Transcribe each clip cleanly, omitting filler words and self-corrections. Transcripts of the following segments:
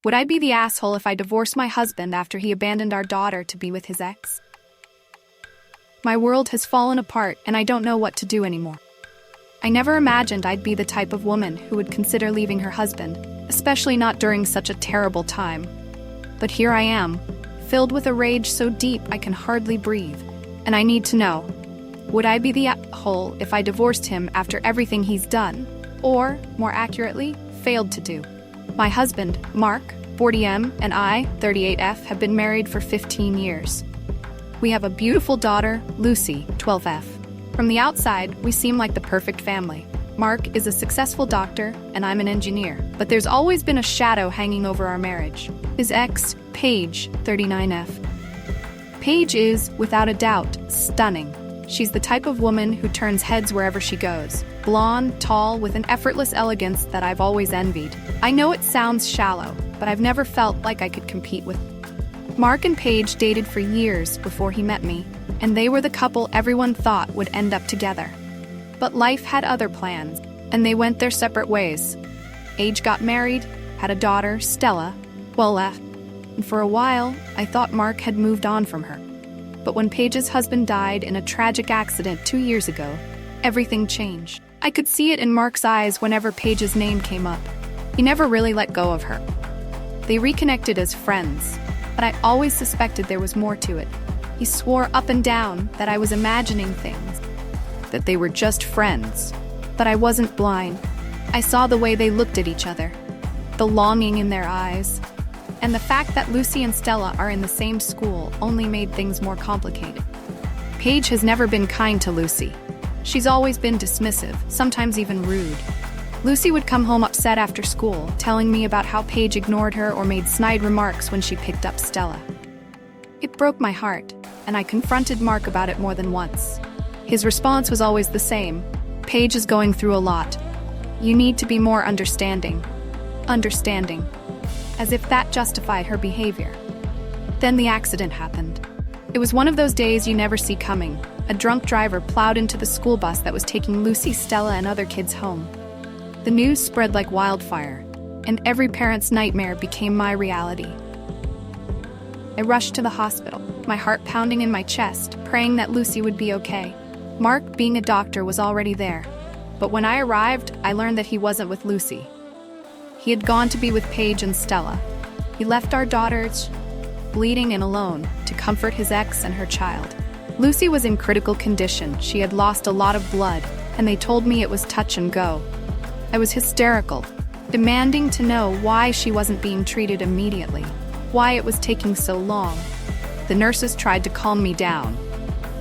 Would I be the asshole if I divorced my husband after he abandoned our daughter to be with his ex? My world has fallen apart and I don't know what to do anymore. I never imagined I'd be the type of woman who would consider leaving her husband, especially not during such a terrible time. But here I am, filled with a rage so deep I can hardly breathe, and I need to know, would I be the asshole if I divorced him after everything he's done, or, more accurately, failed to do? My husband, Mark, 40M, and I, 38F, have been married for 15 years. We have a beautiful daughter, Lucy, 12F. From the outside, we seem like the perfect family. Mark is a successful doctor, and I'm an engineer, but there's always been a shadow hanging over our marriage. His ex, Paige, 39F. Paige is, without a doubt, stunning. She's the type of woman who turns heads wherever she goes. Blonde, tall, with an effortless elegance that I've always envied. I know it sounds shallow, but I've never felt like I could compete with. Mark and Paige dated for years before he met me, and they were the couple everyone thought would end up together. But life had other plans, and they went their separate ways. Paige got married, had a daughter, Stella, left, and for a while, I thought Mark had moved on from her. But when Paige's husband died in a tragic accident 2 years ago, everything changed. I could see it in Mark's eyes whenever Paige's name came up. He never really let go of her. They reconnected as friends, but I always suspected there was more to it. He swore up and down that I was imagining things, that they were just friends. But I wasn't blind. I saw the way they looked at each other, the longing in their eyes, and the fact that Lucy and Stella are in the same school only made things more complicated. Paige has never been kind to Lucy. She's always been dismissive, sometimes even rude. Lucy would come home upset after school, telling me about how Paige ignored her or made snide remarks when she picked up Stella. It broke my heart, and I confronted Mark about it more than once. His response was always the same. Paige is going through a lot. You need to be more understanding. Understanding. As if that justified her behavior. Then the accident happened. It was one of those days you never see coming. A drunk driver plowed into the school bus that was taking Lucy, Stella, and other kids home. The news spread like wildfire, and every parent's nightmare became my reality. I rushed to the hospital, my heart pounding in my chest, praying that Lucy would be okay. Mark, being a doctor, was already there. But when I arrived, I learned that he wasn't with Lucy. He had gone to be with Paige and Stella. He left our daughters bleeding and alone to comfort his ex and her child. Lucy was in critical condition. She had lost a lot of blood, and they told me it was touch and go. I was hysterical, demanding to know why she wasn't being treated immediately, why it was taking so long. The nurses tried to calm me down,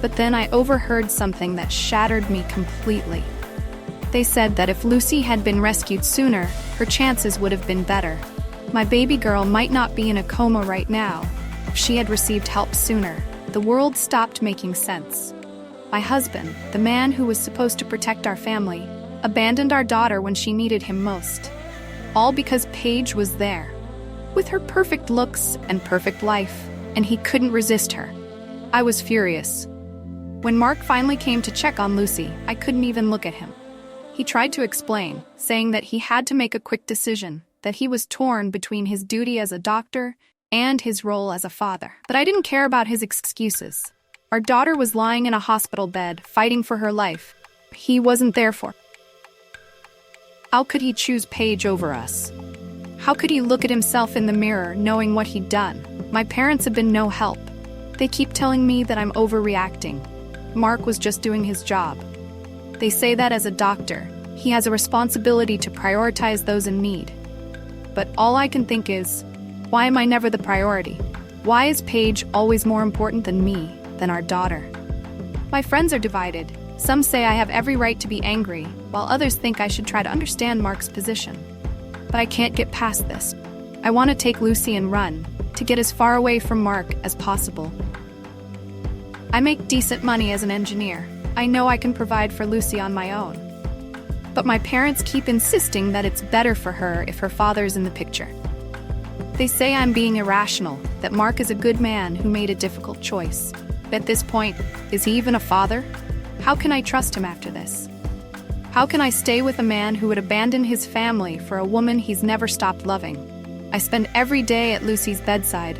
but then I overheard something that shattered me completely. They said that if Lucy had been rescued sooner, her chances would have been better. My baby girl might not be in a coma right now. If she had received help sooner, the world stopped making sense. My husband, the man who was supposed to protect our family, abandoned our daughter when she needed him most. All because Paige was there, with her perfect looks and perfect life, and he couldn't resist her. I was furious. When Mark finally came to check on Lucy, I couldn't even look at him. He tried to explain, saying that he had to make a quick decision, that he was torn between his duty as a doctor and his role as a father. But I didn't care about his excuses. Our daughter was lying in a hospital bed, fighting for her life. He wasn't there for her. How could he choose Paige over us? How could he look at himself in the mirror, knowing what he'd done? My parents have been no help. They keep telling me that I'm overreacting. Mark was just doing his job. They say that as a doctor, he has a responsibility to prioritize those in need. But all I can think is, why am I never the priority? Why is Paige always more important than me, than our daughter? My friends are divided. Some say I have every right to be angry, while others think I should try to understand Mark's position. But I can't get past this. I want to take Lucy and run, to get as far away from Mark as possible. I make decent money as an engineer. I know I can provide for Lucy on my own. But my parents keep insisting that it's better for her if her father's in the picture. They say I'm being irrational, that Mark is a good man who made a difficult choice. At this point, is he even a father? How can I trust him after this? How can I stay with a man who would abandon his family for a woman he's never stopped loving? I spend every day at Lucy's bedside,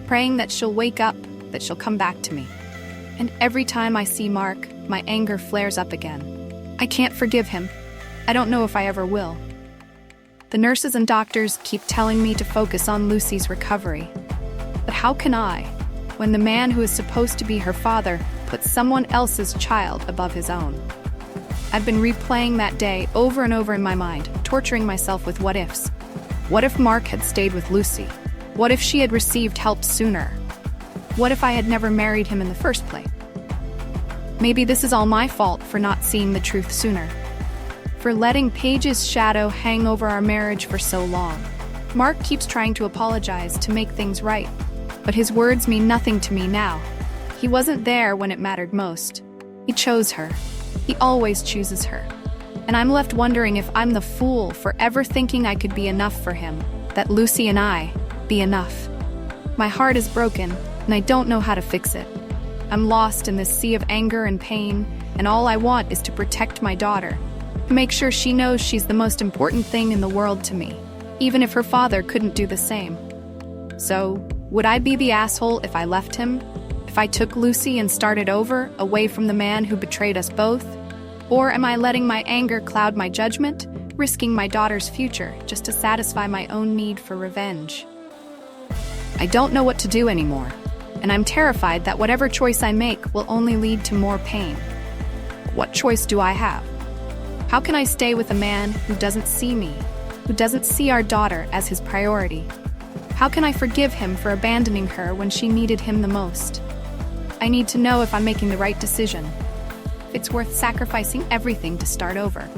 praying that she'll wake up, that she'll come back to me. And every time I see Mark, my anger flares up again. I can't forgive him. I don't know if I ever will. The nurses and doctors keep telling me to focus on Lucy's recovery. But how can I, when the man who is supposed to be her father puts someone else's child above his own? I've been replaying that day over and over in my mind, torturing myself with what ifs. What if Mark had stayed with Lucy? What if she had received help sooner? What if I had never married him in the first place? Maybe this is all my fault for not seeing the truth sooner, for letting Paige's shadow hang over our marriage for so long. Mark keeps trying to apologize to make things right, but his words mean nothing to me now. He wasn't there when it mattered most. He chose her. He always chooses her. And I'm left wondering if I'm the fool for ever thinking I could be enough for him, that Lucy and I be enough. My heart is broken, and I don't know how to fix it. I'm lost in this sea of anger and pain, and all I want is to protect my daughter, to make sure she knows she's the most important thing in the world to me, even if her father couldn't do the same. So, would I be the asshole if I left him? If I took Lucy and started over, away from the man who betrayed us both? Or am I letting my anger cloud my judgment, risking my daughter's future just to satisfy my own need for revenge? I don't know what to do anymore, and I'm terrified that whatever choice I make will only lead to more pain. What choice do I have? How can I stay with a man who doesn't see me, who doesn't see our daughter as his priority? How can I forgive him for abandoning her when she needed him the most? I need to know if I'm making the right decision, if it's worth sacrificing everything to start over,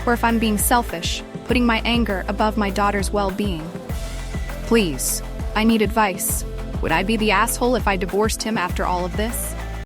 or if I'm being selfish, putting my anger above my daughter's well-being. Please, I need advice. Would I be the asshole if I divorced him after all of this?